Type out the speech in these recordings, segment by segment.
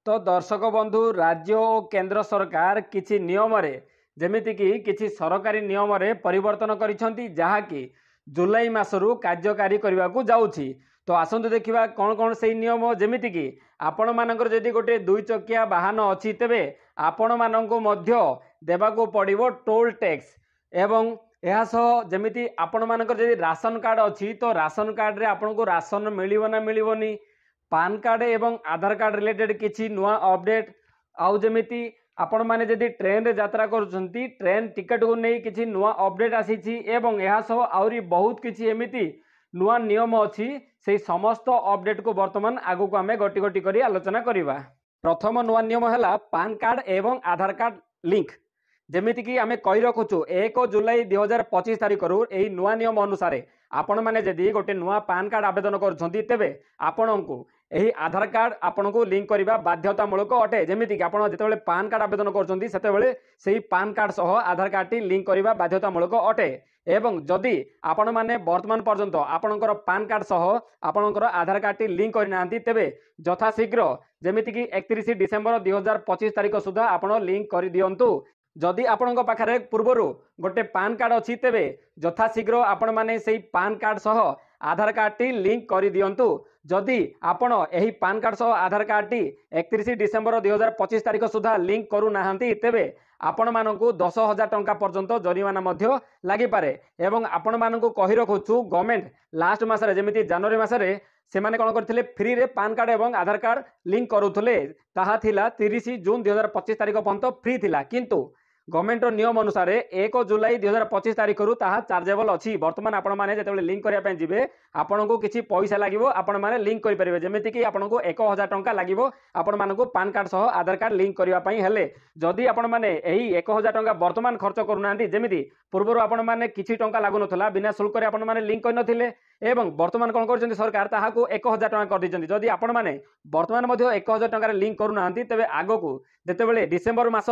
तो दर्शक बंधु राज्य और केंद्र सरकार किछि नियम रे जेमिति कि किछि सरकारी नियम रे परिवर्तन करिसेंती जहाँकि जुलाई मासरू कार्यकारी करने को जाउछि। तो आसंतु देखिबा कौन कौन से नियम जेमिति कि आपण मानकर जदि गोटे दुई चकिया वाहन अछि तेबे आपण माननको मध्य देबाको पड़िबो टोल टैक्स एवं यह सह जमिति आपण मानकर जदि राशन कार्ड अछि तो राशन कार्ड रे आपनको राशन मिलिबो ना मिलिबोनी पान कार्ड एवं आधार कार्ड रिलेटेड किसी नुआ अपडेट आउ जमिति आपण माने जदि ट्रेन रे यात्रा करूछंती ट्रेन टिकट को नहीं किसी नुआ अपडेट आसीछि एवं यह सह आउरी बहुत किछि एमिति नुआ नियम अछि से समस्त अपडेट को वर्तमान आगु को आमे गोटी गोटी करी आलोचना करिबा। प्रथम नुआ नियम हैला पान कार्ड एवं आधार कार्ड लिंक जेमिति कि आमे कहि रखुछु 1 जुलाई 2025 तारिख रु एही नुआ नियम अनुसार आपण माने जदि गोटे नुआ पान कार्ड आवेदन करूछंती तेबे आपणको एही आधार कार्ड आपको लिंक करने बाध्यतामूलक अटे जमीक आप जो पान कार्ड आवेदन कर पान कार्ड सह आधार कार्ड टी लिंक करने बाध्यतामूलक अटे एवं जदि आपण मैंने वर्तमान पर्यंत आपणकर पान कार्ड सह आपणकर आधार कार्ड टी लिंक करना तेबे यथाशीघ्र जमीक 31 डिसेम्बर 2025 तारिख सुधा आपण लिंक कर दिंतु। जदि आपण पाखे पूर्वर गोटे पान कार्ड अच्छी तेबे यथाशीघ्र आपण मैंने से पान कार्ड सह आधार कार्ड टी लिंक कर दिंतु। जदि आपण एही पान कार्ड सह आधार कार्ड टी 31 डिसेम्बर 2025 तारिख सुधा लिंक करू नाहंती तेबे आपण मानकु 10,000 टंका पर्यंत जरिमाना मध्य लागि पारे एवं आपण मानकु कहि रखुछु गवर्नमेंट लास्ट मासरे जेमिति जनवरी मासरे से माने कोन करथिले फ्री रे पान कार्ड एवं आधार कार्ड लिंक करूथले ताहा थिला 30 जून 2025 तारिख पर्यंत फ्री थिला किंतु गवर्नमेंट नियम अनुसार 1 जुलाई 2025 तारिख रु ताहा चार्जेबल अच्छी बर्तमान आपण माने जेतेबेले लिंक करिया पय जिवे आपनको किछि पैसा लागिवो आपण माने लिंक करि परिबे जेमिति कि आपनको 1000 टंका लागिवो आपण मानको पान कार्ड सह आधार कार्ड लिंक करिया पय हेले जदि आपण माने एही 1000 टंका वर्तमान खर्च करूनांती जेमिति पूर्वर आपण माने किछि टंका लागु नथला बिना शुल्क रे आपण माने लिंक करि नथिले एवं वर्तमान कोन करछन्ती सरकार ताहाको 1000 टंका कर दिछन्ती। जदि आपण माने वर्तमान मध्ये 1000 टंका रे लिंक करूनांती तेबे आगो जेतेबेले डिसेम्बर मास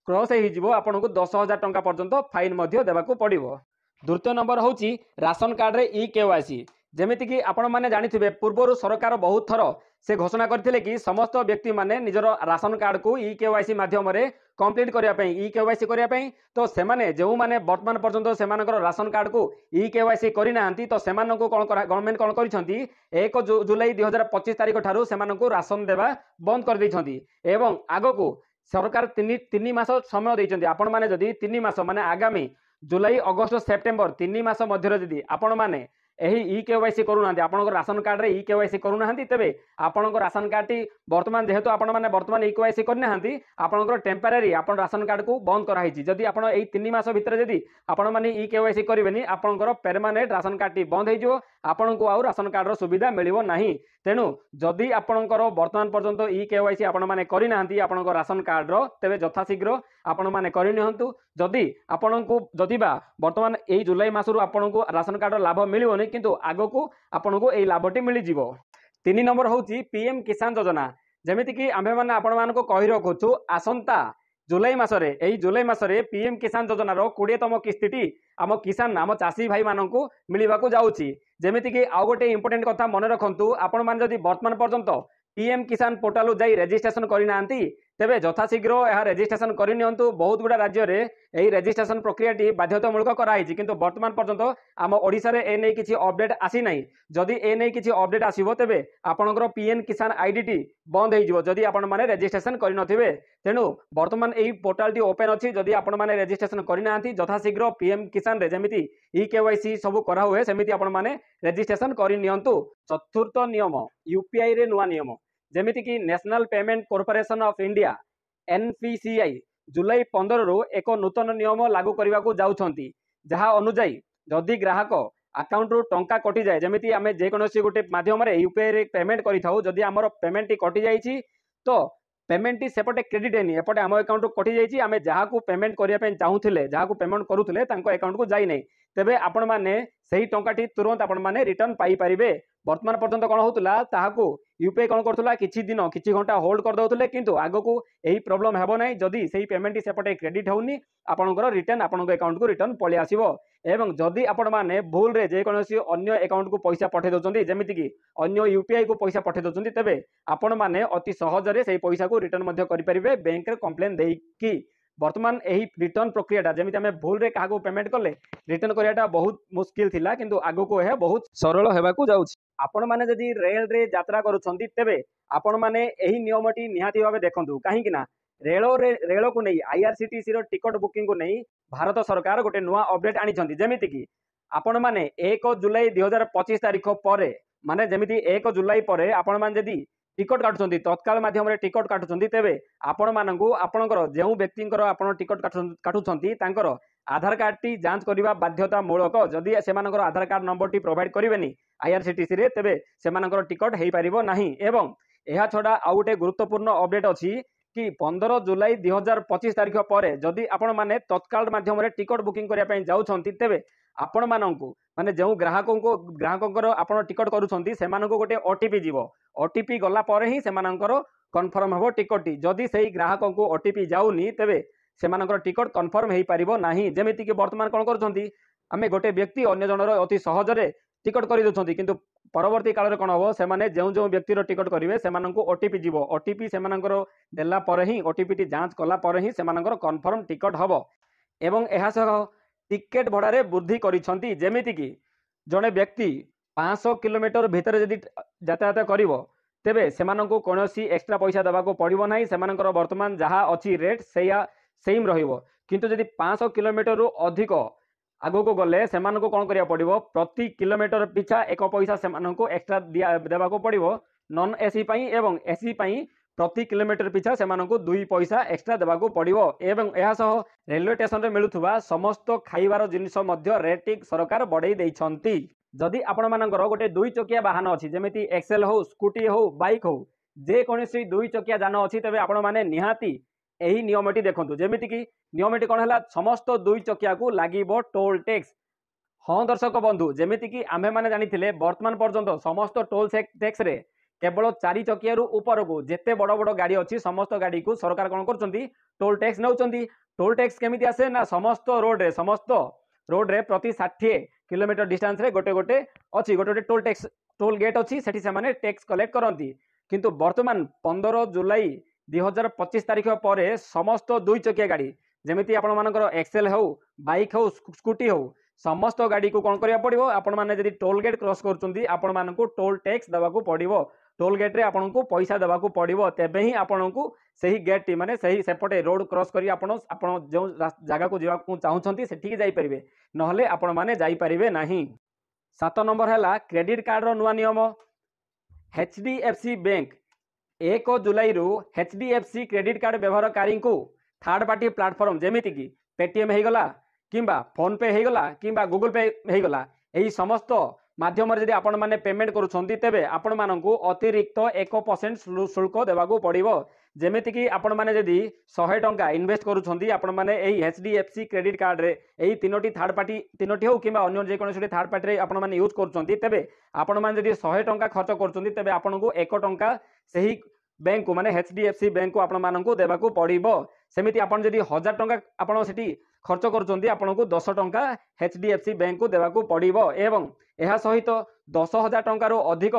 क्रॉस आपन को 10,000 टंका पर्यंत फाइन मध्य देवाकू पड़िबो। द्वितीय नंबर होची राशन कार्ड रे ई केवाईसी जेमिति कि आपण माने जानिथिबे पूर्वरु सरकार बहुत थर से घोषणा करथिले कि समस्त व्यक्ति माने निजर राशन कार्ड को ई केवाईसी माध्यम रे कंप्लीट करिया पई ई केवाईसी करिया पई तो सेमाने जेउ माने वर्तमान पर्यंत सेमानकर राशन कार्ड को ई केवाईसी करि नाहंती तो सेमाननको कोन गवर्नमेंट कोन करिसंती 1 जुलाई 2025 तारिख ठारू सेमाननको राशन देवा बंद कर दैछंती एवं आगो को सरकार तीन मास समय देइछन्ती आपण माने जदि 3 मास माने आगामी जुलाई अगस्त सेप्टेम्बर 3 मास मध्य जदि आपण माने एही ई केवाईसी करूना आपण राशन कार्ड रे ई केवाईसी करूना तेबे आपण राशन कार्ड टी वर्तमान जेहेतु आपण माने वर्तमान ई केवाईसी करना आपण टेम्पररी आपण राशन कार्ड को बंद कराई जदि आपण एही 3 मास भितर जदि आपण माने ई केवाईसी करिवेनी आपण परमानेंट राशन कार्ड टी बंद हो आपण को आउ राशन कार्ड रो सुविधा मिलिबो नाही। तेणु जदि आपणकर वर्तमान पर्यंत ई केवाईसी आपण माने करिना आपण राशन कार्ड रो तेबे यथाशीघ्र आपण माने करिनिहंतु। जदि आपणको जदि बा वर्तमान एही जुलाई मासरू आपणको राशन कार्ड लाभ मिलिबोनी किंतु आगो को आपणको एही लाभटी मिली जिवो। 3 नंबर होची पीएम किसान योजना जेमिति कि आमे माने आपण मानको कहि रखुछु आसंता जुलाई मासरे एही जुलाई मासरे पीएम किसान योजना रो 20तम किस्तीटी आम किसान आम चाषी भाई मानकू मिलिबाकू जाउची। जेमिति कि आउ गोटे इंपोर्टेंट कथा मन रखंतु आपण मान जदि वर्तमान पर्यंत पीएम किसान पोर्टाल जाई रेजिस्ट्रेशन करिना तेबे यथाशीघ्र यह रेजिस्ट्रेशन करनियंतु। बहुत गुड़ा राज्य में यही रेजिस्ट्रेशन प्रक्रिया बाध्यतामूलक कराई किंतु वर्तमान पर्यंत आम ओडिशा रे ए नै किछि अपडेट आसी नै। जदि ए नै किछि अपडेट आसीबो तेबे आपनकर पीएम किसान आईडी टी बंद होई जिवो जदि आपण माने रेजिस्ट्रेशन करि नथिबे। तेणु वर्तमान एही पोर्टाल टी ओपन अछि जदि आपण माने रेजिस्ट्रेशन करिनांती यथाशीघ्र पीएम किसान रे जेमिति ई केवाईसी सब करा हुए सेमिति आपण माने रेजिस्ट्रेशन करनियंतु। चतुर्थ नियम यूपीआई रे नुआ नियम जेमिति कि national payment corporation of India NPCI जुलाई 15 रु एक नूतन नियम लागू करने को जाउछंती जहाँ अनुजाई जदि ग्राहक अकाउंट रु टंका कटि जाए जेमिति आमे जेकोसी गोटे माध्यम रे यूपीआई रे पेमेंट करिथाउ जदि आमर पेमेंट टी कटि जाइछि तो पेमेंट टी सेपटे क्रेडिट हेनी एपटे आम अकाउंट कटि जाइछि आमे जहाँ को पेमेंट करिया पे चाहूथिले जहाँ को पेमेंट करूथिले तांको अकाउंट को जाई नै तेबे आपण माने सही टंका टी तुरंत आपण माने रिटर्न पाई परिबे। वर्तमान पर्यंत कौन होता ताकू यूपीआई कौन करूला किछि दिन किछि घंटा होल्ड कर दउतले किंतु आगो यही प्रोब्लेम हेबो नै जदि सेही पेमेंट सेपटे क्रेडिट होउनी आपनकर रिटर्न आपन अकाउंट को रिटर्न पळि आसीबो एवं जदि आपण माने भूल रे जे कोनोसी अन्य अकाउंट को पैसा पठे दउचंदी जेमिति कि अन्य यूपीआई को पैसा पठे दउचंदी तबे आपण माने अति सहज रे सेही पैसा को रिटर्न मध्ये करि परिबे बैंक रे कंप्लेन देई कि वर्तमान यही रिटर्न प्रक्रियाटा जमी आम भूल रे क्या पेमेंट कले रिटर्न कराटा बहुत मुस्किल थिला किंतु आगो को यह बहुत सरल होगाकू जाउछि आपण माने जदि रेल रे यात्रा करूछंती तेबे आपण माने एही नियमटी निहाती भाबे देखंतु काहेकि ना रेल को नहीं आईआरसीटीसी रो टिकट बुकिंग को नहीं भारत सरकार गोटे नुआ अपडेट आनिछंती जेमिति कि आपण माने 1 जुलाई 2025 तारिख पर माने जेमिति 1 जुलाई पर आपण माने जदि टिकट काटुछंती तत्काल माध्यम रे टिकट काटुछंती तेबे आपण मानंकु आपणकर जेउ व्यक्तिंकर आपण टिकट काटुछंती तांकर आधार कार्ड टी जांच करबा बाध्यतामूलक जदि सेमानकर आधार कार्ड नंबर टी प्रोवाइड करिवेनी आईआरसीटीसी रे तेबे सेमानकर टिकट हेई परिबो नाही एवं एहा छडा आउ गोटे गुरुत्वपूर्ण अपडेट अछि कि 15 जुलाई 2025 तारिख पर जदि आपण माने तत्काल माध्यम रे टिकट बुकिंग करिया पई जाउछंती तेबे आपण मानंकु माने जो ग्राहकंकर आपण टिकट करूछंती सेमानंकु गोटे ओटीपी जीवो ओटीपी गला पर ही सेमानंकर कन्फर्म हबो टिकट टी जदि सेही ग्राहकंकु ओटीपी जाउनी तेबे सेमानंकर टिकट कन्फर्म हेई परिबो नाही जेमिति कि वर्तमान कोन करूछंती आमे गोटे व्यक्ति अन्य जनर अति सहज रे टिकट करि दोछंती किंतु परवर्ती काल रे कोन हबो सेमाने जो व्यक्ति रो टिकट करिवे सेमानंकु ओटीपी जीवो ओटीपी सेमानंकर देला पर ही ओटीपी टी जांच कला पर ही सेमानंकर कन्फर्म टिकट हबो एवं एहा सह टिकेट भड़ारे वृद्धि करिसंती जेमिति कि जड़े व्यक्ति 500 किलोमीटर भितर जदि यातायात करिवो तेबे सेमानंकु कोनोसी एक्स्ट्रा पैसा देबाको पड़िबो नाही सेमानंकर वर्तमान जहा अछि रेट सेम रहिबो किंतु जदि 500 किलोमीटर रु अधिक आगो को गले सेमानंकु कोन करिया पड़िबो प्रति किलोमीटर पिछा 1 पैसा सेमानंकु एक्स्ट्रा देबाको पड़िबो नॉन एसी पई एवं एसी पई प्रति किलोमीटर पिछा सेमानंकु 2 पैसा एक्स्ट्रा देबाको पड़िबो एवं एहा सह रेलवे स्टेशन रे मिलुथुवा समस्त खाइबार जिनिस मध्य रेट सरकार बढ़ाई दैछंती जदि आपण मानकर गोटे 2 चकिया वाहन अछि जेमिति एक्सेल हो स्कूटी हो बाइक हो जे कोनोसी 2 चकिया जान अछि तबे आपण माने निहाती एही नियमटी देखंतु जेमिति कि नियमटी कोन हला समस्त 2 चकिया को लागिबो टोल टैक्स हाँ दर्शक बंधु जेमिति कि आमे माने जानिथिले वर्तमान पर्यंत समस्त टोल टैक्स रे केवल 4 चकिया ऊपर को जिते बड़ बड़ गाड़ी अच्छी समस्त गाड़ी को सरकार कौन कर टोल टैक्स नौकरी टोल टैक्स केमी आसे ना समस्त रोड रे प्रति 60 किलोमीटर डिस्टेंस रे गोटे गोटे अच्छी गोटे गोटे टोल गेट अच्छी से टैक्स कलेक्ट करती किंतु वर्तमान 15 जुलाई 2025 तारिख पर समस्त 2 चकिया गाड़ी जेमिति आपण मानकर एक्सेल हो बाइक हो स्कूटी हो समस्त गाड़ी को कौन करिया पड़िबो आपण माने जदि टोल गेट क्रॉस करचुंदी आपण मानकु टोल टैक्स देबाकू पड़िबो टोल गेट रे आपण को पैसा देबाकू पड़िबो तेबे ही आपण को सही गेट टी माने सही सेपटे रोड क्रॉस करी आपण जो जगह को जीवा चाहउछंती सेठी जाई परिबे नहले आपण माने जाई परिबे नाही 7 नंबर हैला क्रेडिट कार्ड रो नुवा नियम एचडीएफसी बैंक 1 जुलाई रु एचडीएफसी क्रेडिट कार्ड व्यवहारकारी को थर्ड पार्टी प्लेटफॉर्म जेमिति कि पेटीएम हे गला किंबा फोन पे हेगला किंबा गूगल पे हेगला यही समस्त माध्यम जदि आपण माने पेमेंट करूछंती तेबे आपण मानकु अतिरिक्त 1% शुल्क देबाकू पड़िबो जेमिति कि आपण माने जदि 100 टंका इन्वेस्ट करूछंती आपण माने एही एचडीएफसी क्रेडिट कार्ड रे एही तीनोटी थर्ड पार्टी तीनोटी हो किंबा अन्य जे कोनोसी थर्ड पार्टी रे आपण माने यूज करूछंती तेबे आपण माने जदि 100 टंका खर्च करूछंती तेबे आपनकु 1 टंका सही बैंक को माने एचडीएफसी बैंक को आपण मानकु देबाकू पड़िबो सेमिति आपण जदि 1000 टंका आपण सेठी खर्च करूछंती आपनकु 10 टंका एचडीएफसी बैंक को देबाकू पड़िबो एवं एहा सहित 10,000 टंका रो अधिक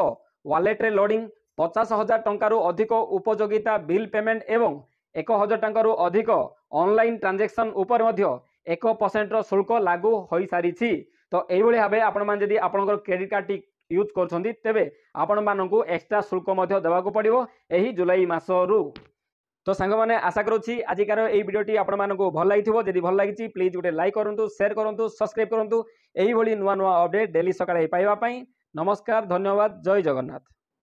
वॉलेट रे लोडिंग 50,000 टंका रो अधिक उपयोगिता बिल पेमेंट एवं 1,000 टंका रो अधिक ऑनलाइन ट्रांजैक्शन ऊपर मध्य 1% रो शुल्क लागू होई सारिछि तो एई भली भाबे आपण मान जदि आपनकर क्रेडिट कार्ड टी यूज करछंती तेबे आपण मानकु एक्स्ट्रा शुल्क मध्य देबाकू पड़िबो एही जुलाई मासरु तो सांग मैंने आशा करुँची आजिकार ये भिडियोटी आपण मानकु भल लगी जदि भल लगी प्लीज गोटे लाइक करूँ शेयर करूँ सब्सक्राइब करूँ यही नुआ नुआ अपडेट डेली सकाळे पाइबा पई नमस्कार धन्यवाद जय जगन्नाथ।